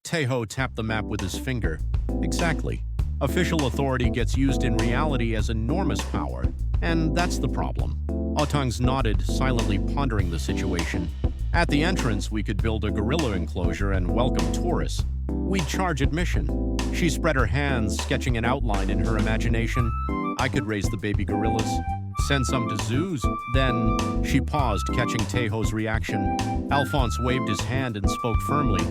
Taeho tapped the map with his finger. Exactly. Official authority gets used in reality as enormous power, and that's the problem. Otangs nodded, silently pondering the situation. At the entrance, we could build a gorilla enclosure and welcome tourists. We'd charge admission. She spread her hands, sketching an outline in her imagination. I could raise the baby gorillas, send some to zoos. Then she paused, catching Taeho's reaction. Alphonse waved his hand and spoke firmly.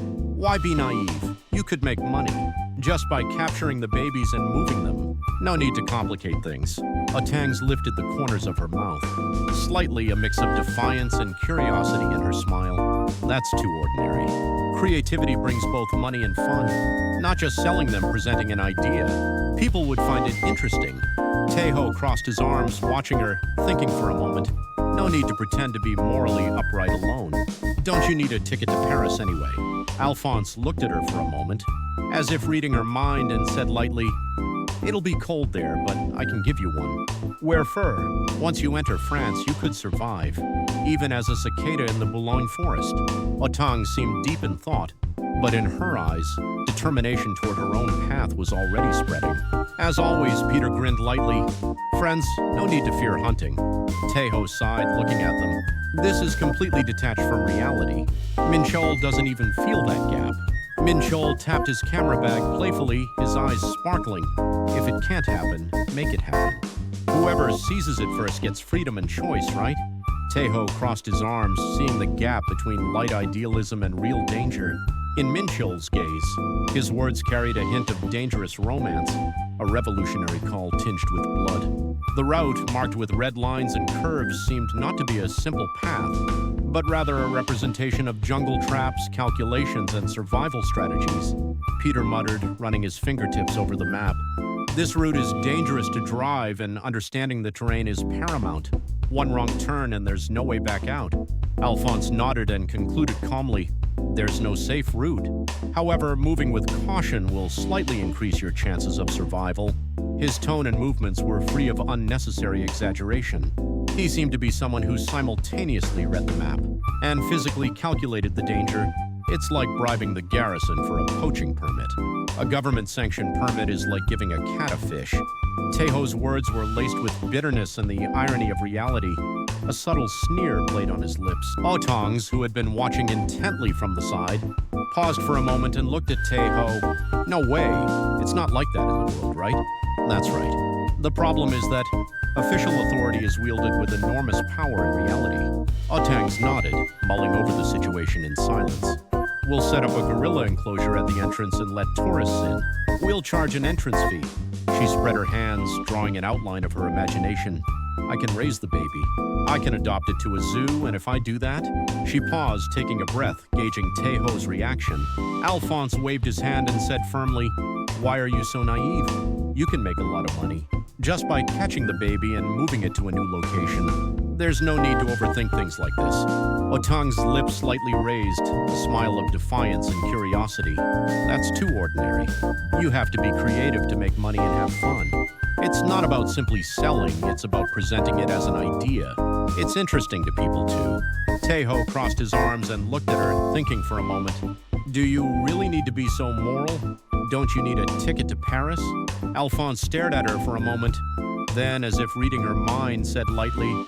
Why be naive? You could make money just by capturing the babies and moving them. No need to complicate things. Otangs lifted the corners of her mouth, slightly a mix of defiance and curiosity in her smile. That's too ordinary. Creativity brings both money and fun, not just selling them, presenting an idea. People would find it interesting. Taeho crossed his arms, watching her, thinking for a moment. No need to pretend to be morally upright alone. Don't you need a ticket to Paris anyway? Alphonse looked at her for a moment, as if reading her mind, and said lightly, It'll be cold there, but I can give you one. Wear fur. Once you enter France, you could survive, even as a cicada in the Boulogne forest. Otang seemed deep in thought, but in her eyes, determination toward her own path was already spreading. As always, Peter grinned lightly. Friends, no need to fear hunting. Taeho sighed, looking at them. This is completely detached from reality. Minchol doesn't even feel that gap. Minchol tapped his camera bag playfully, his eyes sparkling. If it can't happen, make it happen. Whoever seizes it first gets freedom and choice, right? Taeho crossed his arms, seeing the gap between light idealism and real danger. In Minchol's gaze, his words carried a hint of dangerous romance, a revolutionary call tinged with blood. The route, marked with red lines and curves, seemed not to be a simple path, but rather a representation of jungle traps, calculations, and survival strategies. Peter muttered, running his fingertips over the map. This route is dangerous to drive, and understanding the terrain is paramount. One wrong turn and there's no way back out. Alphonse nodded and concluded calmly, There's no safe route. However, moving with caution will slightly increase your chances of survival. His tone and movements were free of unnecessary exaggeration. He seemed to be someone who simultaneously read the map and physically calculated the danger. It's like bribing the garrison for a poaching permit. A government-sanctioned permit is like giving a cat a fish. Taeho's words were laced with bitterness and the irony of reality. A subtle sneer played on his lips. Otangs, who had been watching intently from the side, paused for a moment and looked at Taeho. No way. It's not like that in the world, right? That's right. The problem is that official authority is wielded with enormous power in reality. Otangs nodded, mulling over the situation in silence. We'll set up a gorilla enclosure at the entrance and let tourists in. We'll charge an entrance fee. She spread her hands, drawing an outline of her imagination. I can raise the baby. I can adopt it to a zoo, and if I do that... She paused, taking a breath, gauging Taeho's reaction. Alphonse waved his hand and said firmly, Why are you so naive? You can make a lot of money just by catching the baby and moving it to a new location. There's no need to overthink things like this. Otang's lips slightly raised, a smile of defiance and curiosity. That's too ordinary. You have to be creative to make money and have fun. It's not about simply selling, it's about presenting it as an idea. It's interesting to people too. Taeho crossed his arms and looked at her, thinking for a moment. Do you really need to be so moral? Don't you need a ticket to Paris? Alphonse stared at her for a moment, then, as if reading her mind, said lightly,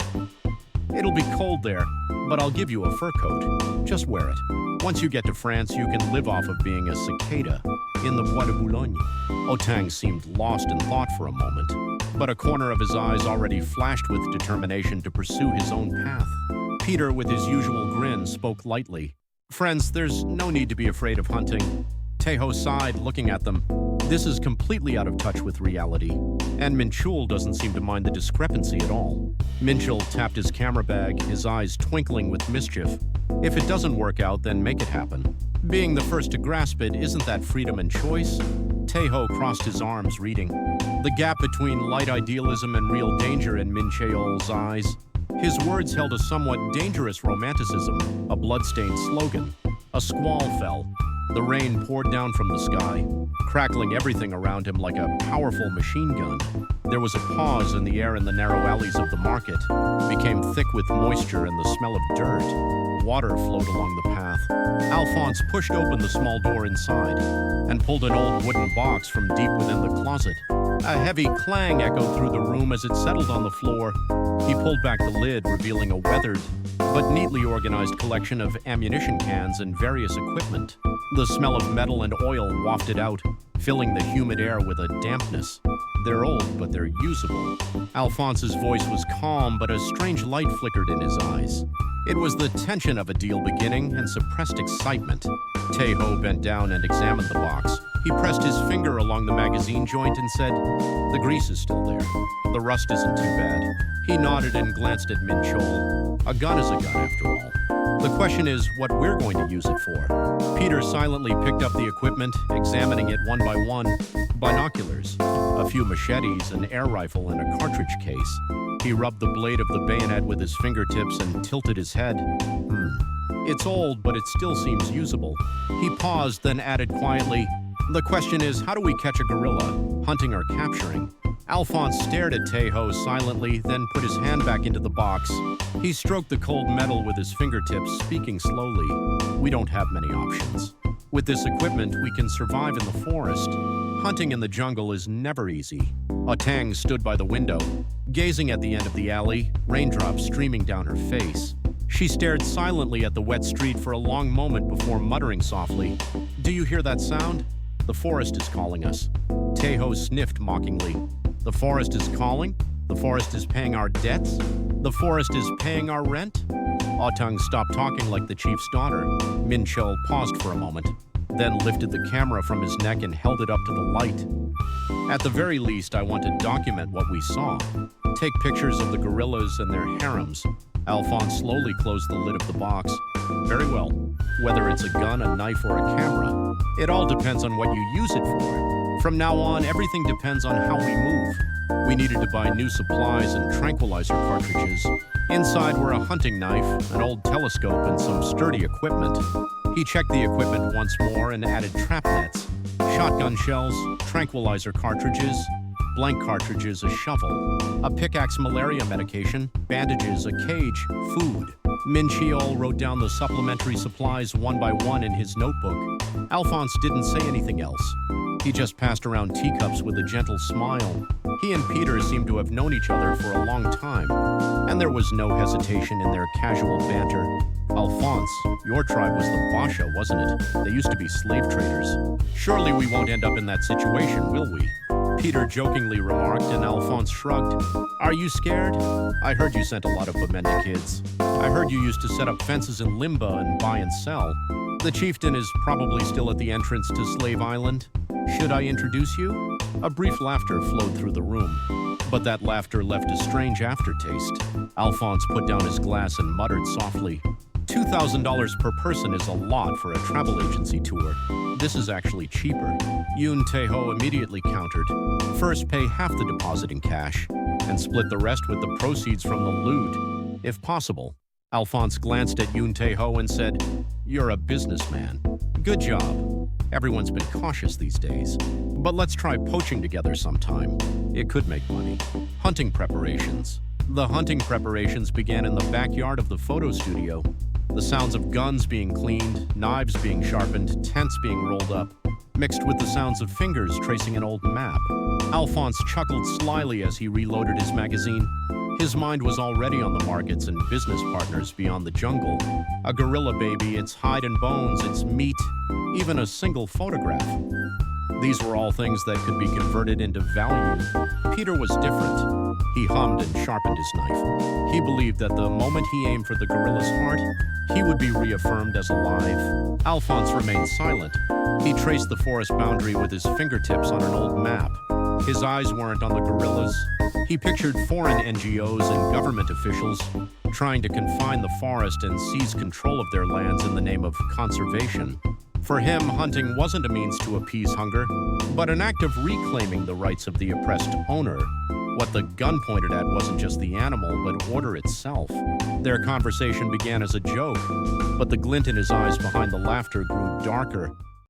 It'll be cold there, but I'll give you a fur coat. Just wear it. Once you get to France, you can live off of being a cicada in the Bois de Boulogne. Otang seemed lost in thought for a moment, but a corner of his eyes already flashed with determination to pursue his own path. Peter, with his usual grin, spoke lightly. Friends, there's no need to be afraid of hunting. Taeho sighed, looking at them. This is completely out of touch with reality, and Minchul doesn't seem to mind the discrepancy at all. Minchul tapped his camera bag, his eyes twinkling with mischief. If it doesn't work out, then make it happen. Being the first to grasp it, isn't that freedom and choice? Taeho crossed his arms, reading. The gap between light idealism and real danger in Mincheol's eyes. His words held a somewhat dangerous romanticism, a blood-stained slogan. A squall fell. The rain poured down from the sky, crackling everything around him like a powerful machine gun. There was a pause, and the air in the narrow alleys of the market became thick with moisture and the smell of dirt. water flowed along the path. Alphonse pushed open the small door inside and pulled an old wooden box from deep within the closet. A heavy clang echoed through the room as it settled on the floor. He pulled back the lid, revealing a weathered but neatly organized collection of ammunition cans and various equipment. The smell of metal and oil wafted out, filling the humid air with a dampness. They're old, but they're usable. Alphonse's voice was calm, but a strange light flickered in his eyes. It was the tension of a deal beginning and suppressed excitement. Tae-ho bent down and examined the box. He pressed his finger along the magazine joint and said, "The grease is still there. The rust isn't too bad." He nodded and glanced at Min-chol. A gun is a gun, after all. The question is what we're going to use it for. Peter silently picked up the equipment, examining it one by one. Binoculars, a few machetes, an air rifle, and a cartridge case. He rubbed the blade of the bayonet with his fingertips and tilted his head. It's old, but it still seems usable. He paused, then added quietly, "The question is, how do we catch a gorilla, hunting or capturing?" Alphonse stared at Tae-ho silently, then put his hand back into the box. He stroked the cold metal with his fingertips, speaking slowly. "We don't have many options. With this equipment, we can survive in the forest. Hunting in the jungle is never easy." Tang stood by the window, gazing at the end of the alley, raindrops streaming down her face. She stared silently at the wet street for a long moment before muttering softly, "Do you hear that sound? The forest is calling us." Tae-ho sniffed mockingly. "The forest is calling? The forest is paying our debts? The forest is paying our rent?" Tang stopped talking like the chief's daughter. Min-chol paused for a moment, then lifted the camera from his neck and held it up to the light. "At the very least, I want to document what we saw. Take pictures of the gorillas and their harems." Alphonse slowly closed the lid of the box. "Very well. Whether it's a gun, a knife, or a camera, it all depends on what you use it for. From now on, everything depends on how we move." We needed to buy new supplies and tranquilizer cartridges. Inside were a hunting knife, an old telescope, and some sturdy equipment. He checked the equipment once more and added trap nets, shotgun shells, tranquilizer cartridges, blank cartridges, a shovel, a pickaxe, malaria medication, bandages, a cage, food. Min-chol wrote down the supplementary supplies one by one in his notebook. Alphonse didn't say anything else. He just passed around teacups with a gentle smile. He and Peter seemed to have known each other for a long time, and there was no hesitation in their casual banter. "Alphonse, your tribe was the Basha, wasn't it? They used to be slave traders. Surely we won't end up in that situation, will we?" Peter jokingly remarked, and Alphonse shrugged. "Are you scared? I heard you sent a lot of Bamenda kids. I heard you used to set up fences in Limba and buy and sell. The chieftain is probably still at the entrance to Slave Island. Should I introduce you?" A brief laughter flowed through the room, but that laughter left a strange aftertaste. Alphonse put down his glass and muttered softly, $2,000 per person is a lot for a travel agency tour. This is actually cheaper." Yoon Tae-ho immediately countered. "First pay half the deposit in cash, and split the rest with the proceeds from the loot, if possible." Alphonse glanced at Yoon Tae-ho and said, "You're a businessman. Good job. Everyone's been cautious these days. But let's try poaching together sometime. It could make money." Hunting preparations. The hunting preparations began in the backyard of the photo studio. The sounds of guns being cleaned, knives being sharpened, tents being rolled up, mixed with the sounds of fingers tracing an old map. Alphonse chuckled slyly as he reloaded his magazine. His mind was already on the markets and business partners beyond the jungle. A gorilla baby, its hide and bones, its meat, even a single photograph. These were all things that could be converted into value. Peter was different. He hummed and sharpened his knife. He believed that the moment he aimed for the gorilla's heart, he would be reaffirmed as alive. Alphonse remained silent. He traced the forest boundary with his fingertips on an old map. His eyes weren't on the gorillas. He pictured foreign NGOs and government officials trying to confine the forest and seize control of their lands in the name of conservation. For him, hunting wasn't a means to appease hunger, but an act of reclaiming the rights of the oppressed owner. What the gun pointed at wasn't just the animal, but order itself. Their conversation began as a joke, but the glint in his eyes behind the laughter grew darker.